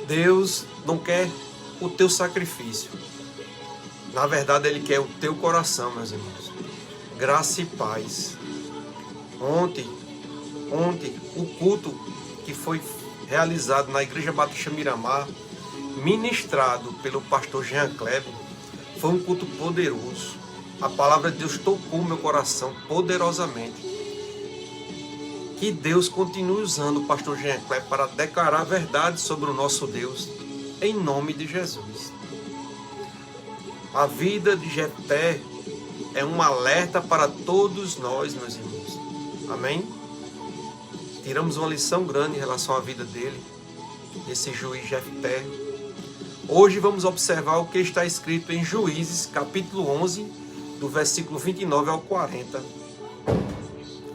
Deus não quer o teu sacrifício. Na verdade, Ele quer o teu coração, meus irmãos. Graça e paz. Ontem, o culto que foi realizado na Igreja Batista Miramar, ministrado pelo pastor Jean Kleber, foi um culto poderoso. A palavra de Deus tocou meu coração poderosamente. Que Deus continue usando o pastor Jean Kleber para declarar a verdade sobre o nosso Deus, em nome de Jesus. A vida de Jefté é um alerta para todos nós, meus irmãos. Amém? Tiramos uma lição grande em relação à vida dele, esse juiz Jefté. Hoje vamos observar o que está escrito em Juízes, capítulo 11, do versículo 29 ao 40.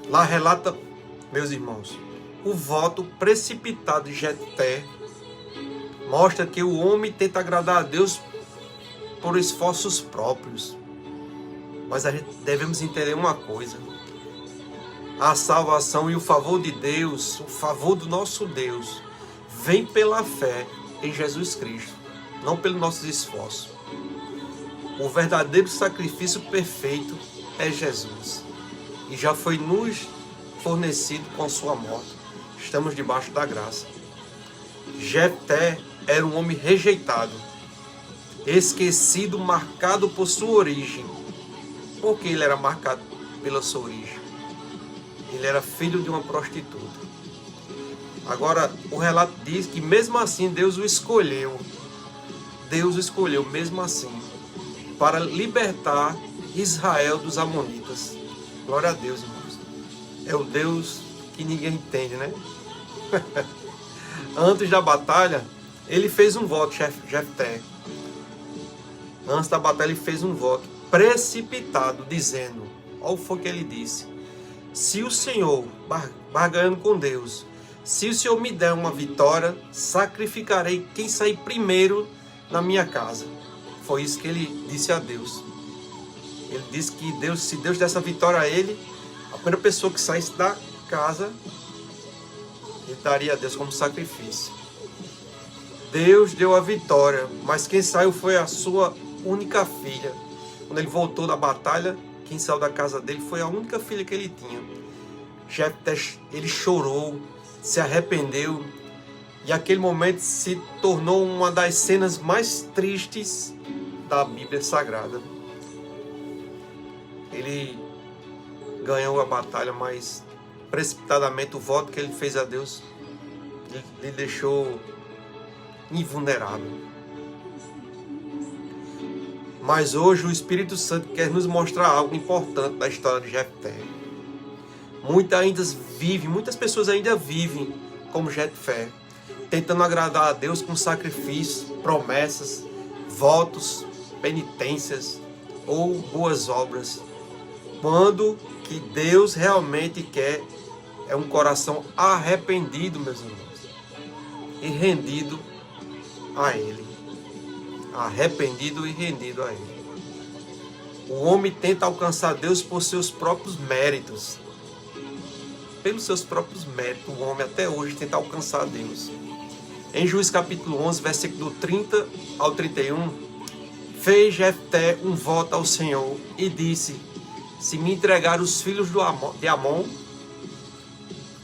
Lá relata, meus irmãos, o voto precipitado de Jefté. Mostra que o homem tenta agradar a Deus por esforços próprios. Mas a gente devemos entender uma coisa. A salvação e o favor de Deus, o favor do nosso Deus, vem pela fé em Jesus Cristo, não pelos nossos esforços. O verdadeiro sacrifício perfeito é Jesus. E já foi nos fornecido com sua morte. Estamos debaixo da graça. Jefté era um homem rejeitado, esquecido, marcado por sua origem. Por que ele era marcado pela sua origem? Ele era filho de uma prostituta. Agora, o relato diz que mesmo assim Deus o escolheu. Deus o escolheu mesmo assim para libertar Israel dos amonitas. Glória a Deus, irmãos. É o Deus que ninguém entende, né? Antes da batalha, ele fez um voto, Jefté. Antes da batalha, ele fez um voto precipitado, dizendo, olha o que foi que ele disse: se o Senhor, barganhando com Deus, se o Senhor me der uma vitória, sacrificarei quem sair primeiro na minha casa. Foi isso que ele disse a Deus. Ele disse que Deus, se Deus desse a vitória a ele, a primeira pessoa que saísse da casa, ele daria a Deus como sacrifício. Deus deu a vitória, mas quem saiu foi a sua única filha. Quando ele voltou da batalha, quem saiu da casa dele foi a única filha que ele tinha. Jefté, ele chorou, se arrependeu, e aquele momento se tornou uma das cenas mais tristes da Bíblia Sagrada. Ele ganhou a batalha, mas precipitadamente o voto que ele fez a Deus lhe deixou invulnerável. Mas hoje o Espírito Santo quer nos mostrar algo importante da história de Jefté. Muitas pessoas ainda vivem como Jefté, tentando agradar a Deus com sacrifícios, promessas, votos, penitências ou boas obras. Quando que Deus realmente quer é um coração arrependido, meus irmãos, e rendido a Ele. Arrependido e rendido a Ele. O homem tenta alcançar Deus por seus próprios méritos. Pelos seus próprios méritos, o homem até hoje tenta alcançar Deus. Em Juízes capítulo 11, versículo 30 ao 31, fez Jefté um voto ao Senhor e disse: se me entregar os filhos de Amon,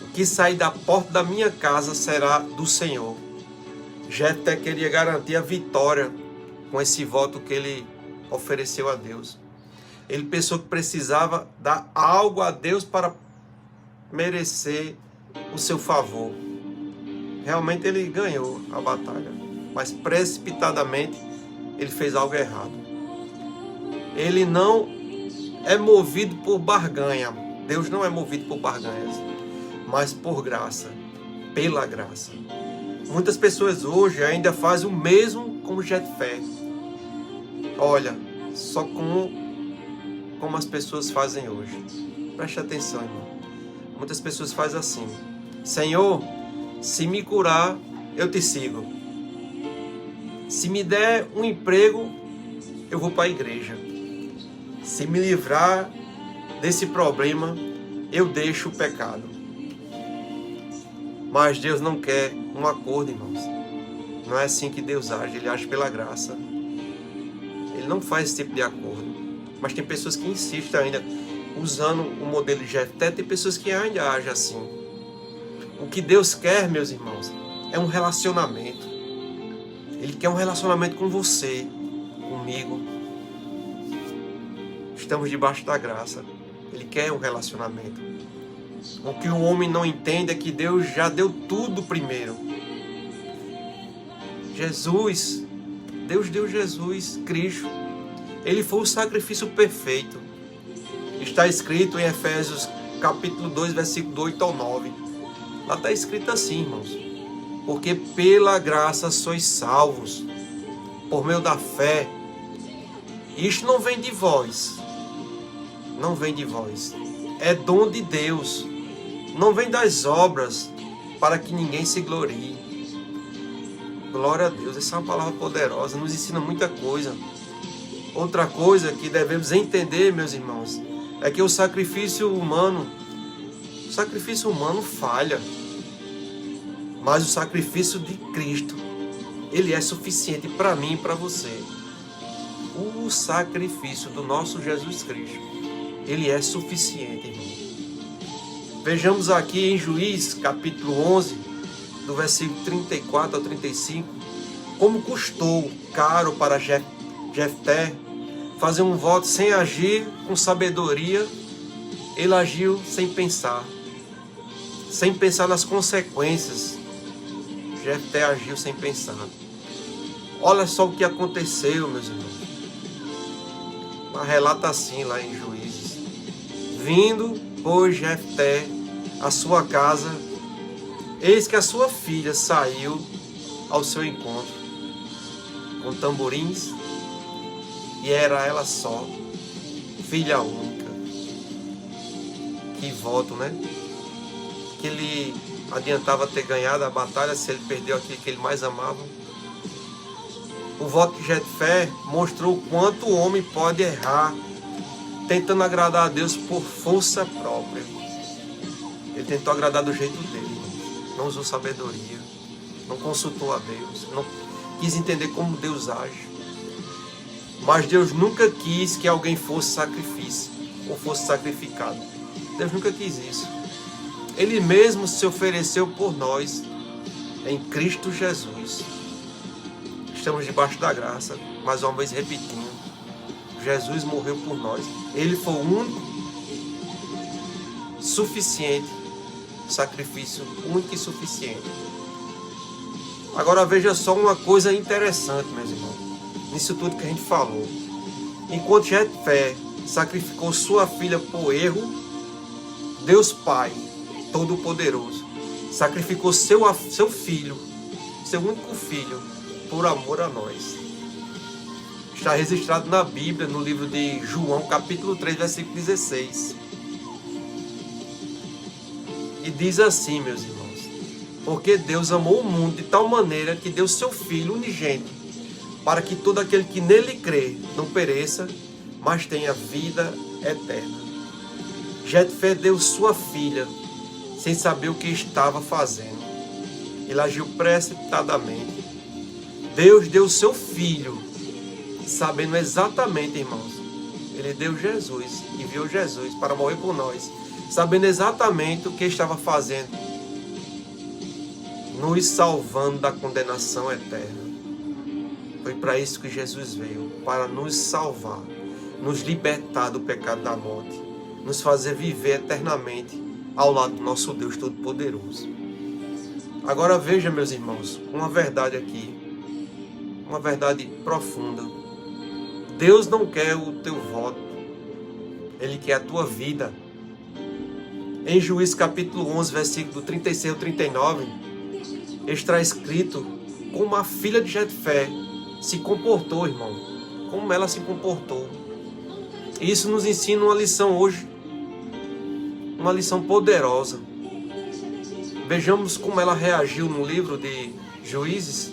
o que sair da porta da minha casa será do Senhor. Jefté queria garantir a vitória com esse voto que ele ofereceu a Deus. Ele pensou que precisava dar algo a Deus para merecer o seu favor. Realmente ele ganhou a batalha, mas precipitadamente ele fez algo errado. Ele não é movido por barganha. Deus não é movido por barganhas, mas por graça, pela graça. Muitas pessoas hoje ainda fazem o mesmo como Jefté. Olha, só como as pessoas fazem hoje. Preste atenção, irmão. Muitas pessoas fazem assim: Senhor, se me curar, eu te sigo. Se me der um emprego, eu vou para a igreja. Se me livrar desse problema, eu deixo o pecado. Mas Deus não quer um acordo, irmãos. Não é assim que Deus age, Ele age pela graça. Ele não faz esse tipo de acordo. Mas tem pessoas que insistem ainda, usando o modelo de Jefté, tem pessoas que ainda agem assim. O que Deus quer, meus irmãos, é um relacionamento. Ele quer um relacionamento com você, comigo. Estamos debaixo da graça. Ele quer um relacionamento. O que o homem não entende é que Deus já deu tudo primeiro. Jesus, Deus deu Jesus, Cristo. Ele foi o sacrifício perfeito. Está escrito em Efésios capítulo 2, versículo do 8 ao 9. Lá está escrito assim, irmãos. Porque pela graça sois salvos, por meio da fé. Isto não vem de vós. Não vem de vós. É dom de Deus. Não vem das obras, para que ninguém se glorie. Glória a Deus. Essa é uma palavra poderosa. Nos ensina muita coisa. Outra coisa que devemos entender, meus irmãos, é que o sacrifício humano falha. Mas o sacrifício de Cristo, ele é suficiente para mim e para você. O sacrifício do nosso Jesus Cristo, ele é suficiente, irmão. Vejamos aqui em Juízes, capítulo 11, do versículo 34 ao 35, como custou caro para Jefté fazer um voto sem agir com sabedoria. Ele agiu sem pensar nas consequências. Jefté agiu sem pensar. Olha só o que aconteceu, meus irmãos. Mas relata assim lá em Juízes. Vindo, pois, Jefté à sua casa, eis que a sua filha saiu ao seu encontro com tamborins, e era ela só, filha única. Que voto, né? Que ele adiantava ter ganhado a batalha se ele perdeu aquilo que ele mais amava. O voto de Jefté mostrou o quanto o homem pode errar, tentando agradar a Deus por força própria. Ele tentou agradar do jeito dele, não usou sabedoria, não consultou a Deus, não quis entender como Deus age. Mas Deus nunca quis que alguém fosse sacrifício ou fosse sacrificado. Deus nunca quis isso. Ele mesmo se ofereceu por nós em Cristo Jesus. Estamos debaixo da graça, mais uma vez repetindo. Jesus morreu por nós. Ele foi o único, suficiente sacrifício, único e suficiente. Agora veja só uma coisa interessante, meus irmãos, nisso tudo que a gente falou. Enquanto Jefté sacrificou sua filha por erro, Deus Pai Todo-Poderoso sacrificou seu filho, seu único filho, por amor a nós. Está registrado na Bíblia, no livro de João, capítulo 3, versículo 16. E diz assim, meus irmãos: porque Deus amou o mundo de tal maneira que deu seu Filho unigênito, para que todo aquele que nele crê não pereça, mas tenha vida eterna. Jefté deu sua filha sem saber o que estava fazendo. Ele agiu precipitadamente. Deus deu seu filho, sabendo exatamente, irmãos. Ele deu Jesus, enviou Jesus para morrer por nós, sabendo exatamente o que estava fazendo, nos salvando da condenação eterna. Foi para isso que Jesus veio, para nos salvar, nos libertar do pecado da morte, nos fazer viver eternamente ao lado do nosso Deus Todo-Poderoso. Agora veja, meus irmãos, uma verdade aqui, uma verdade profunda. Deus não quer o teu voto, Ele quer a tua vida. Em Juízes capítulo 11, versículo 36 ao 39, está escrito como a filha de Jefté se comportou, irmão, como ela se comportou. Isso nos ensina uma lição hoje, uma lição poderosa. Vejamos como ela reagiu no livro de Juízes.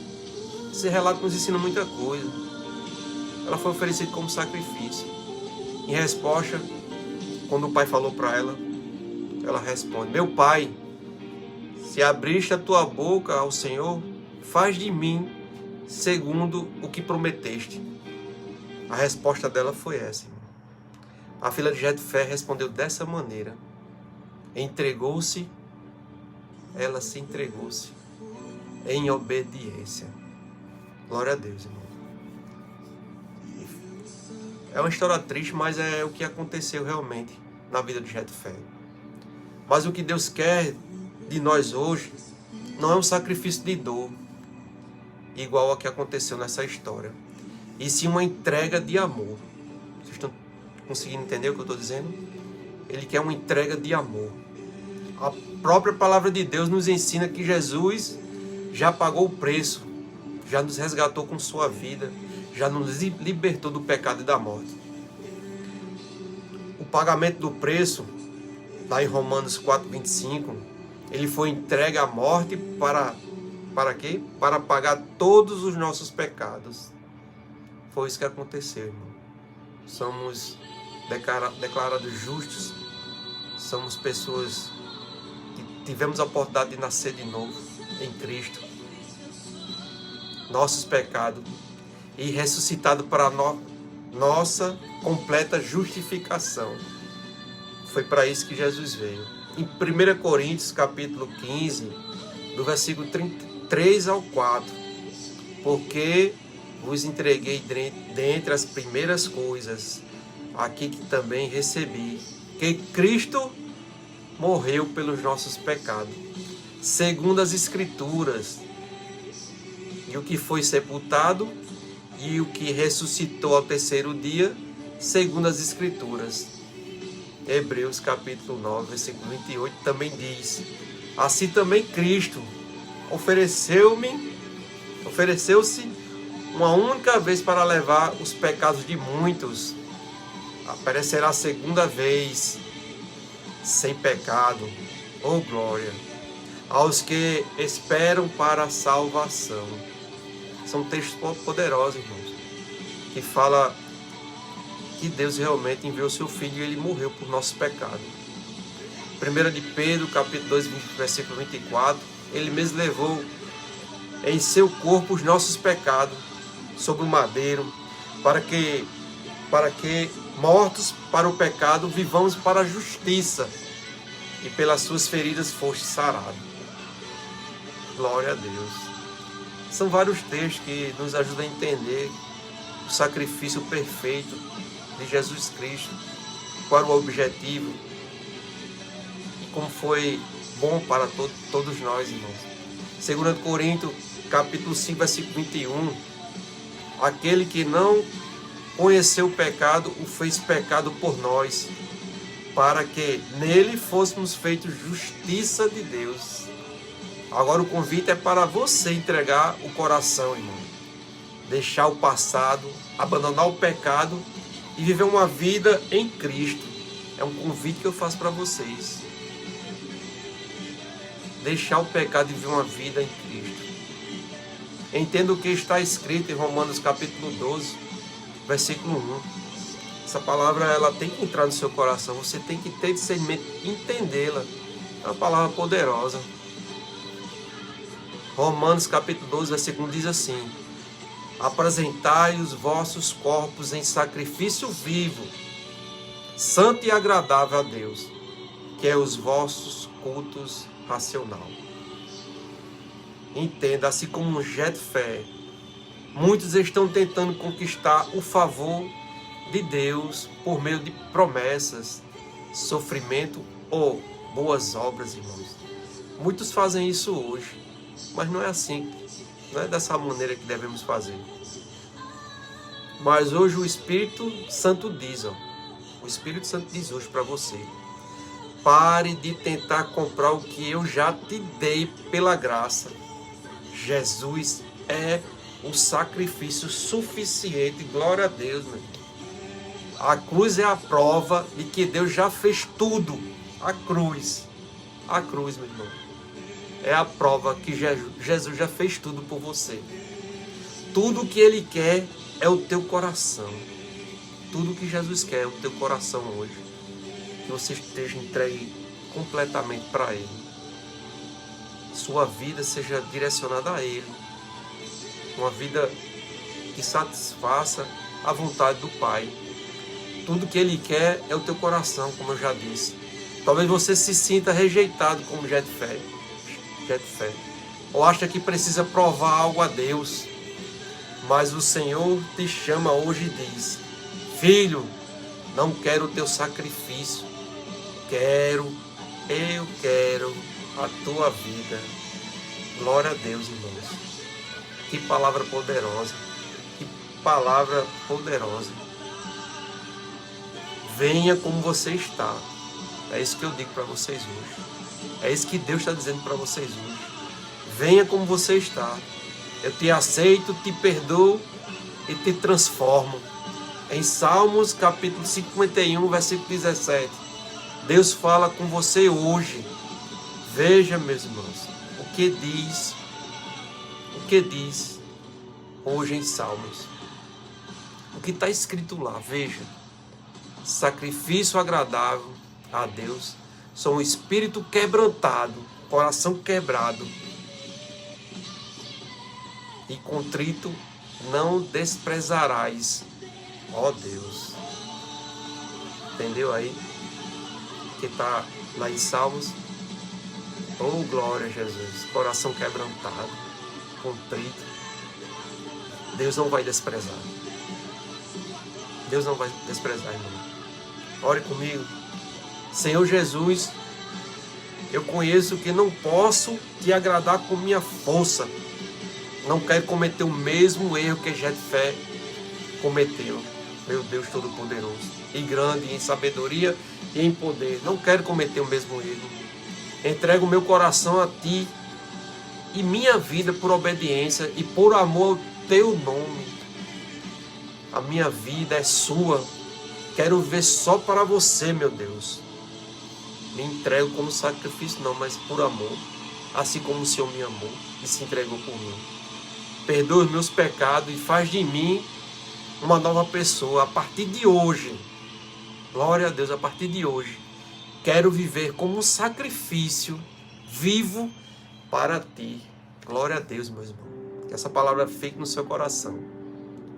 Esse relato nos ensina muita coisa. Ela foi oferecida como sacrifício. Em resposta, quando o pai falou para ela, ela responde: meu pai, se abriste a tua boca ao Senhor, faz de mim segundo o que prometeste. A resposta dela foi essa, irmão. A filha de Jetfé respondeu dessa maneira. Entregou-se, ela se entregou-se em obediência. Glória a Deus, irmão. É uma história triste, mas é o que aconteceu realmente na vida de Jetfé. Mas o que Deus quer de nós hoje não é um sacrifício de dor, igual ao que aconteceu nessa história, e sim uma entrega de amor. Vocês estão conseguindo entender o que eu estou dizendo? Ele quer uma entrega de amor. A própria palavra de Deus nos ensina que Jesus já pagou o preço, já nos resgatou com sua vida, já nos libertou do pecado e da morte. O pagamento do preço, lá em Romanos 4:25, ele foi entregue à morte para quê? Para pagar todos os nossos pecados. Foi isso que aconteceu, irmão. Somos declarados justos, somos pessoas que tivemos a oportunidade de nascer de novo em Cristo, nossos pecados, e ressuscitado para nossa completa justificação. Foi para isso que Jesus veio. Em 1 Coríntios, capítulo 15, do versículo 3 ao 4, porque vos entreguei dentre as primeiras coisas, aqui que também recebi, que Cristo morreu pelos nossos pecados, segundo as Escrituras, e o que foi sepultado, e o que ressuscitou ao terceiro dia, segundo as Escrituras. Hebreus capítulo 9, versículo 28 também diz: assim também Cristo ofereceu-se uma única vez para levar os pecados de muitos. Aparecerá a segunda vez, sem pecado, oh glória, aos que esperam para a salvação. São textos poderosos, irmãos, que fala que Deus realmente enviou seu Filho e ele morreu por nossos pecados. 1 de Pedro, capítulo 2, versículo 24, ele mesmo levou em seu corpo os nossos pecados sobre o madeiro, para que mortos para o pecado, vivamos para a justiça, e pelas suas feridas foste sarado. Glória a Deus. São vários textos que nos ajudam a entender o sacrifício perfeito de Jesus Cristo, qual era o objetivo e como foi bom para todos nós, irmãos. 2 Coríntios, capítulo 5, versículo 21, aquele que não conheceu o pecado, o fez pecado por nós, para que nele fôssemos feitos justiça de Deus. Agora o convite é para você entregar o coração, irmão. Deixar o passado, abandonar o pecado e viver uma vida em Cristo. É um convite que eu faço para vocês. Deixar o pecado e viver uma vida em Cristo. Entenda o que está escrito em Romanos capítulo 12, versículo 1. Essa palavra ela tem que entrar no seu coração. Você tem que ter discernimento e entendê-la. É uma palavra poderosa. Romanos capítulo 12, versículo 1 diz assim: apresentai os vossos corpos em sacrifício vivo, santo e agradável a Deus, que é os vossos cultos racional. Entenda, assim como Jetfé, muitos estão tentando conquistar o favor de Deus por meio de promessas, sofrimento ou boas obras, irmãos. Muitos fazem isso hoje, mas não é assim, não é dessa maneira que devemos fazer. Mas hoje o Espírito Santo diz, o Espírito Santo diz hoje para você: pare de tentar comprar o que eu já te dei pela graça. Jesus é o sacrifício suficiente, glória a Deus, meu irmão. A cruz é a prova de que Deus já fez tudo. A cruz, meu irmão, é a prova que Jesus já fez tudo por você. Tudo o que Ele quer é o teu coração. Tudo o que Jesus quer é o teu coração hoje. Que você esteja entregue completamente para Ele. Sua vida seja direcionada a Ele. uma vida que satisfaça a vontade do Pai. Tudo que Ele quer é o teu coração, como eu já disse. Talvez você se sinta rejeitado como Jetfé, ou acha que precisa provar algo a Deus. Mas o Senhor te chama hoje e diz: filho, não quero o teu sacrifício, eu quero a tua vida. Glória a Deus, irmãos. Que palavra poderosa, que palavra poderosa. Venha como você está. É isso que eu digo para vocês hoje. É isso que Deus está dizendo para vocês hoje. Venha como você está. Eu te aceito, te perdoo e te transformo. Em Salmos capítulo 51, versículo 17. Deus fala com você hoje. Veja, meus irmãos, o que diz hoje em Salmos. O que está escrito lá, veja. Sacrifício agradável a Deus, são um espírito quebrantado, coração quebrado e contrito não desprezarás, ó Deus. Entendeu aí? Que está lá em Salmos. Oh, glória a Jesus, coração quebrantado, contrito, Deus não vai desprezar. Deus não vai desprezar, irmão. Ore comigo. Senhor Jesus, eu conheço que não posso te agradar com minha força. Não quero cometer o mesmo erro que Jetfé cometeu. Meu Deus Todo-Poderoso e grande em sabedoria e em poder. Não quero cometer o mesmo erro. Entrego meu coração a ti e minha vida por obediência e por amor ao teu nome. A minha vida é sua. Quero viver só para você, meu Deus. Me entrego como sacrifício, não, mas por amor. Assim como o Senhor me amou e se entregou por mim. Perdoa os meus pecados e faz de mim uma nova pessoa. A partir de hoje, glória a Deus, a partir de hoje, quero viver como um sacrifício vivo para ti. Glória a Deus, meus irmãos. Que essa palavra fique no seu coração.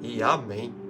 E amém.